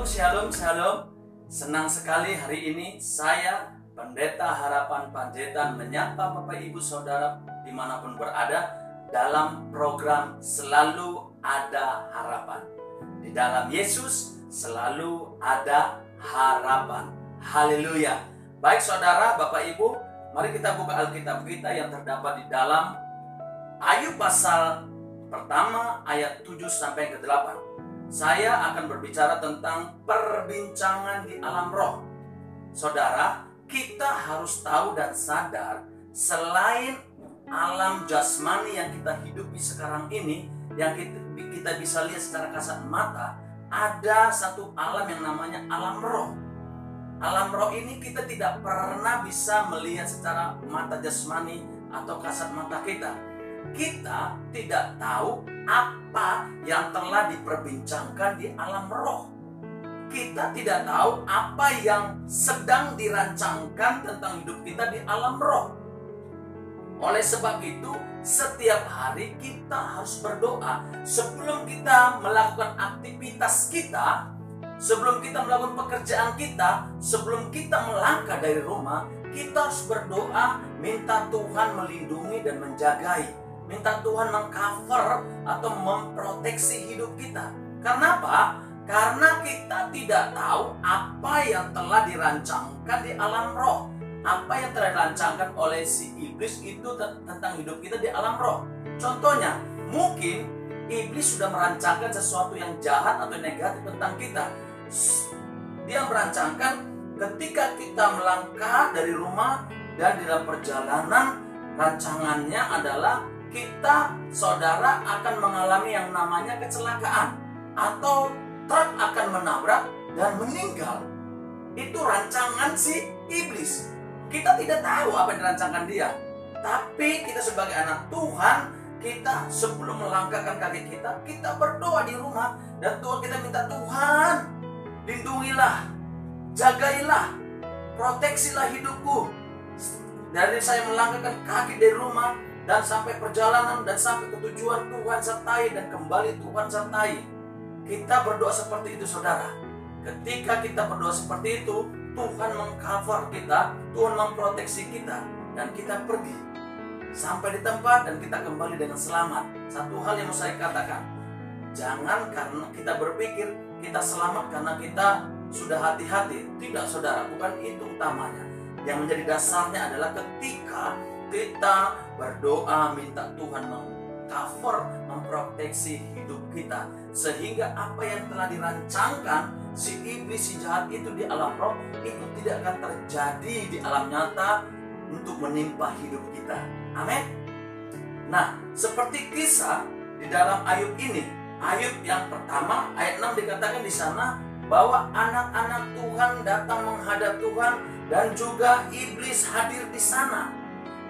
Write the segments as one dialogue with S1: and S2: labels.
S1: Shalom, shalom. Senang sekali hari ini saya, Pendeta Harapan Panjaitan, menyapa Bapak Ibu Saudara dimanapun berada dalam program Selalu Ada Harapan. Di dalam Yesus selalu ada harapan. Haleluya. Baik saudara, Bapak Ibu, mari kita buka Alkitab kita yang terdapat di dalam Ayub pasal pertama ayat 7 sampai ke 8. Saya akan berbicara tentang perbincangan di alam roh. Saudara, kita harus tahu dan sadar, selain alam jasmani yang kita hidupi sekarang ini, yang kita bisa lihat secara kasat mata, ada satu alam yang namanya alam roh. Alam roh ini kita tidak pernah bisa melihat secara mata jasmani atau kasat mata kita. Kita tidak tahu apa yang telah diperbincangkan di alam roh. Kita tidak tahu apa yang sedang dirancangkan tentang hidup kita di alam roh. Oleh sebab itu, setiap hari kita harus berdoa. Sebelum kita melakukan aktivitas kita, sebelum kita melakukan pekerjaan kita, sebelum kita melangkah dari rumah, kita harus berdoa, minta Tuhan melindungi dan menjagai. Minta Tuhan mengcover atau memproteksi hidup kita. Karena apa? Karena kita tidak tahu apa yang telah dirancangkan di alam roh. Apa yang telah dirancangkan oleh si iblis itu tentang hidup kita di alam roh. Contohnya, mungkin iblis sudah merancangkan sesuatu yang jahat atau negatif tentang kita. Dia merancangkan ketika kita melangkah dari rumah dan di dalam perjalanan, rancangannya adalah kita, saudara, akan mengalami yang namanya kecelakaan atau truk akan menabrak dan meninggal. Itu rancangan si iblis. Kita tidak tahu apa yang dirancangkan dia. Tapi kita sebagai anak Tuhan, kita sebelum melangkahkan kaki kita, kita berdoa di rumah. Dan Tuhan, kita minta Tuhan, lindungilah, jagailah, proteksilah hidupku. Dari saya melangkahkan kaki dari rumah dan sampai perjalanan dan sampai ke tujuan, Tuhan sertai, dan kembali Tuhan sertai. Kita berdoa seperti itu saudara. Ketika kita berdoa seperti itu, Tuhan mengcover kita, Tuhan memproteksi kita, dan kita pergi sampai di tempat dan kita kembali dengan selamat. Satu hal yang mau saya katakan, jangan karena kita berpikir kita selamat karena kita sudah hati-hati. Tidak saudara, bukan itu utamanya. Yang menjadi dasarnya adalah ketika kita berdoa minta Tuhan mengcover, memproteksi hidup kita, sehingga apa yang telah dirancangkan si iblis, si jahat itu di alam roh, itu tidak akan terjadi di alam nyata untuk menimpa hidup kita. Amin. Nah, seperti kisah di dalam Ayub ini, Ayub yang pertama ayat 6 dikatakan di sana bahwa anak-anak Tuhan datang menghadap Tuhan dan juga iblis hadir di sana.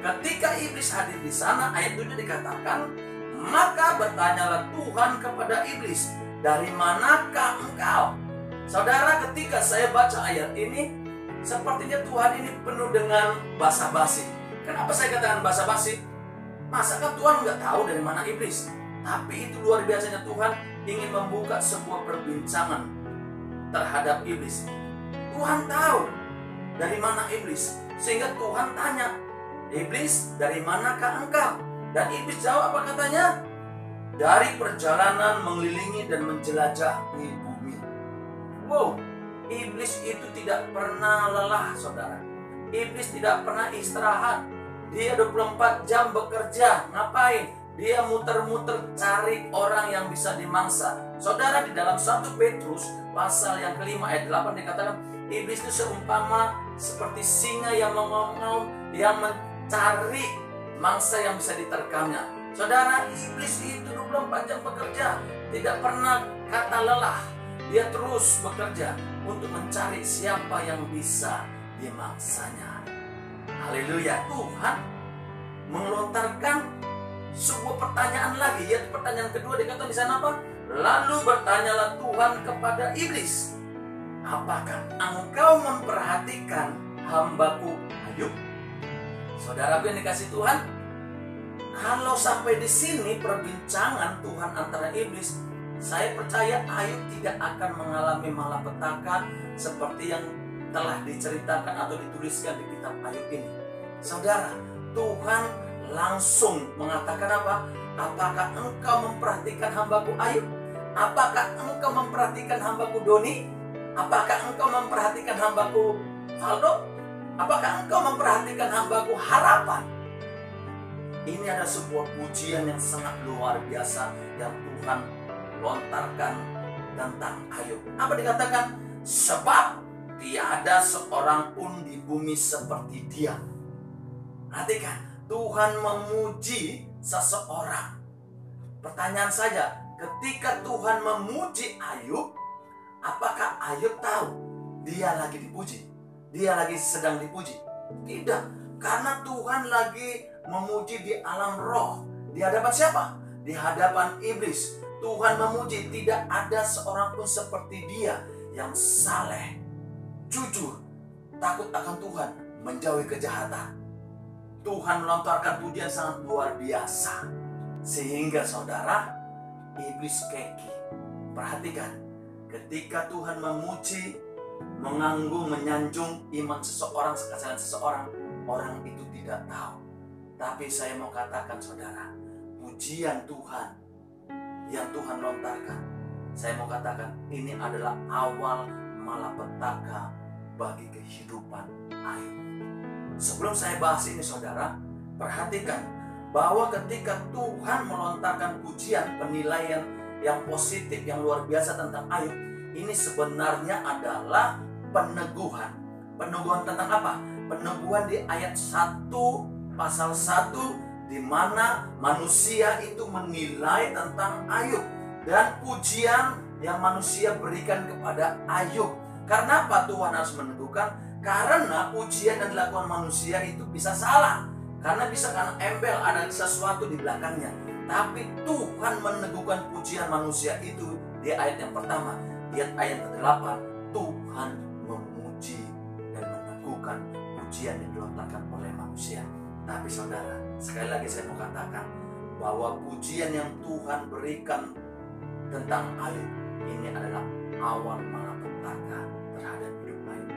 S1: Ketika iblis hadir di sana, ayat 7 dikatakan, maka bertanyalah Tuhan kepada iblis, dari manakah engkau? Saudara, ketika saya baca ayat ini, sepertinya Tuhan ini penuh dengan basa-basi. Kenapa saya katakan basa-basi? Masakah Tuhan nggak tahu dari mana iblis? Tapi itu luar biasanya Tuhan ingin membuka sebuah perbincangan terhadap iblis. Tuhan tahu dari mana iblis, sehingga Tuhan tanya, iblis, dari manakah engkau? Dan iblis jawab, apa katanya? Dari perjalanan mengelilingi dan menjelajahi bumi. Wow, iblis itu tidak pernah lelah saudara. Iblis tidak pernah istirahat. Dia 24 jam bekerja. Ngapain? Dia muter-muter cari orang yang bisa dimangsa. Saudara, di dalam 1 Petrus pasal yang kelima ayat 8 dikatakan, iblis itu seumpama seperti singa yang mengaum-ngaum, yang mencari mangsa yang bisa diterkamnya. Saudara, iblis itu 24 jam bekerja, tidak pernah kata lelah. Dia terus bekerja untuk mencari siapa yang bisa dimangsanya. Haleluya. Tuhan melontarkan sebuah pertanyaan lagi, yaitu pertanyaan kedua dikatakan di sana apa? Lalu bertanyalah Tuhan kepada iblis, apakah engkau memperhatikan hambaku Ayub? Saudaraku yang dikasih Tuhan, kalau sampai di sini perbincangan Tuhan antara iblis Saya percaya Ayub tidak akan mengalami malapetaka seperti yang telah diceritakan atau dituliskan di kitab Ayub ini. Saudara, Tuhan langsung mengatakan apa? Apakah engkau memperhatikan hambaku Ayub? Apakah engkau memperhatikan hambaku Doni? Apakah engkau memperhatikan hambaku Faldo? Apakah engkau memperhatikan hambaku Harapan? Ini adalah sebuah pujian yang sangat luar biasa yang Tuhan lontarkan tentang Ayub. Apa dikatakan? Sebab tiada seorang pun di bumi seperti dia. Perhatikan, Tuhan memuji seseorang. Pertanyaan saja, ketika Tuhan memuji Ayub, apakah Ayub tahu dia lagi dipuji? Dia lagi sedang dipuji? Tidak, karena Tuhan lagi memuji di alam roh. Di hadapan siapa? Di hadapan iblis. Tuhan memuji, tidak ada seorang pun seperti dia yang saleh, jujur, takut akan Tuhan, menjauhi kejahatan. Tuhan melontarkan pujian sangat luar biasa. Sehingga saudara, iblis keki. Perhatikan, ketika Tuhan memuji, menganggung, menyanjung iman seseorang, kesaksian seseorang, orang itu tidak tahu. Tapi saya mau katakan saudara, pujian Tuhan yang Tuhan lontarkan, saya mau katakan ini adalah awal malapetaka bagi kehidupan Ayub. Sebelum saya bahas ini saudara, perhatikan bahwa ketika Tuhan melontarkan pujian, penilaian yang positif, yang luar biasa tentang Ayub, ini sebenarnya adalah peneguhan. Peneguhan tentang apa? Peneguhan di ayat 1 pasal 1, di mana manusia itu menilai tentang Ayub, dan pujian yang manusia berikan kepada Ayub. Karena apa Tuhan harus meneguhkan? Karena pujian yang dilakukan manusia itu bisa salah. Karena embel, ada sesuatu di belakangnya. Tapi Tuhan meneguhkan pujian manusia itu di ayat yang pertama. Di ayat ke-8, Tuhan memuji dan meneguhkan pujian yang dilontarkan oleh manusia. Tapi saudara, sekali lagi saya mau katakan bahwa pujian yang Tuhan berikan tentang Ayub ini adalah awal malapetaka terhadap hidup Ayub.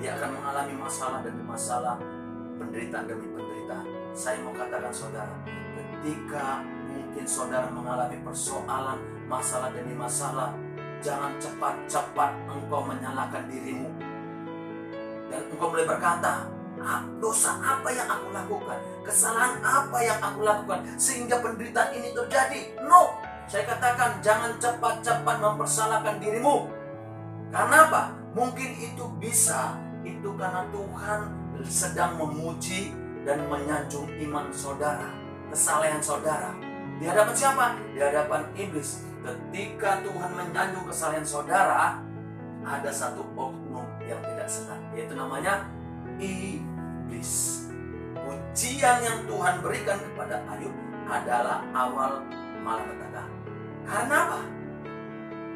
S1: Dia akan mengalami masalah demi masalah, penderitaan demi penderitaan. Saya mau katakan saudara, ketika mungkin saudara mengalami persoalan, masalah demi masalah, jangan cepat-cepat engkau menyalahkan dirimu. Dan engkau boleh berkata, dosa apa yang aku lakukan? Kesalahan apa yang aku lakukan sehingga penderitaan ini terjadi? No, saya katakan jangan cepat-cepat mempersalahkan dirimu. Karena apa? Mungkin itu karena Tuhan sedang memuji dan menyanjung iman saudara, kesalehan saudara. Di hadapan siapa? Di hadapan iblis. Ketika Tuhan menyanjung kesalehan saudara, ada satu oknum yang tidak senang, yaitu namanya iblis. Pujian yang Tuhan berikan kepada Ayub adalah awal malapetaka. Karena apa?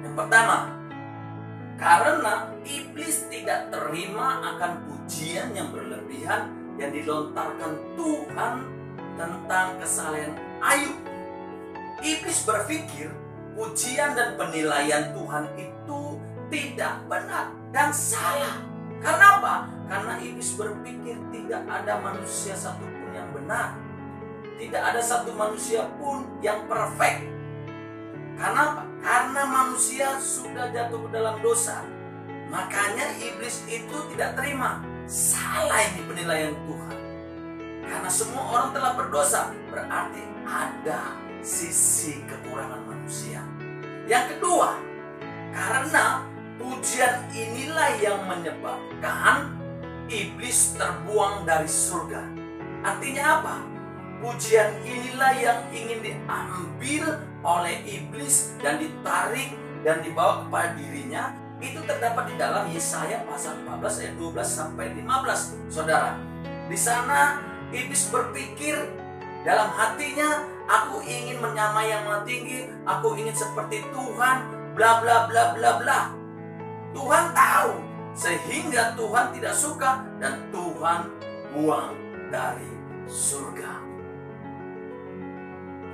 S1: Yang pertama, karena iblis tidak terima akan pujian yang berlebihan yang dilontarkan Tuhan tentang kesalehan Ayub. Iblis berpikir pujian dan penilaian Tuhan itu tidak benar dan salah. Karena apa? Karena iblis berpikir tidak ada manusia satupun yang benar. Tidak ada satu manusia pun yang perfect. Karena apa? Karena manusia sudah jatuh ke dalam dosa. Makanya iblis itu tidak terima. Salah ini penilaian Tuhan. Karena semua orang telah berdosa, berarti ada sisi kekurangan manusia. Yang kedua, karena pujian inilah yang menyebabkan iblis terbuang dari surga. Artinya apa? Pujian inilah yang ingin diambil oleh iblis dan ditarik dan dibawa kepada dirinya. Itu terdapat di dalam Yesaya pasal 14 ayat 12 sampai 15. Saudara, di sana iblis berpikir dalam hatinya, aku ingin menyamai yang maha tinggi, aku ingin seperti Tuhan, bla bla bla bla bla. Tuhan tahu, sehingga Tuhan tidak suka dan Tuhan buang dari surga.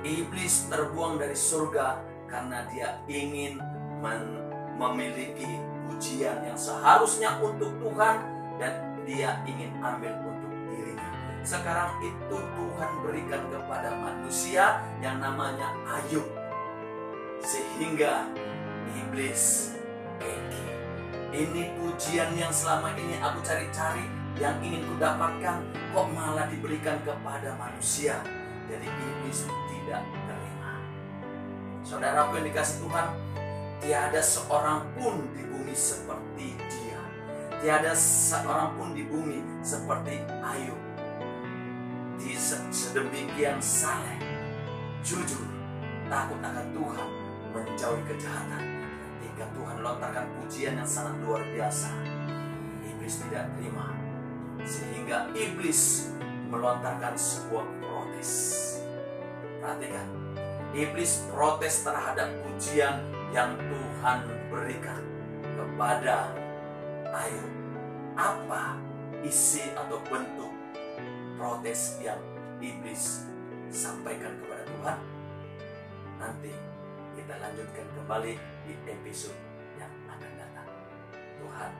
S1: Iblis terbuang dari surga karena dia ingin memiliki pujian yang seharusnya untuk Tuhan dan dia ingin ambil untuk dirinya. Sekarang itu Tuhan berikan kepada manusia yang namanya Ayub, sehingga iblis ini pujian yang selama ini aku cari-cari, yang ingin ku dapatkan, kok malah diberikan kepada manusia. Jadi iblis tidak terima. Saudaraku yang dikasih Tuhan, tiada seorang pun di bumi seperti dia. Tiada seorang pun di bumi seperti Ayub. Sedemikian saleh, jujur, takut akan Tuhan, menjauhi kejahatan. Ketika Tuhan lontarkan pujian yang sangat luar biasa, iblis tidak terima, sehingga iblis melontarkan sebuah protes. Perhatikan, iblis protes terhadap pujian yang Tuhan berikan kepada Ayub. Apa isi atau bentuk protes yang iblis sampaikan kepada Tuhan? Nanti kita lanjutkan kembali di episode yang akan datang. Tuhan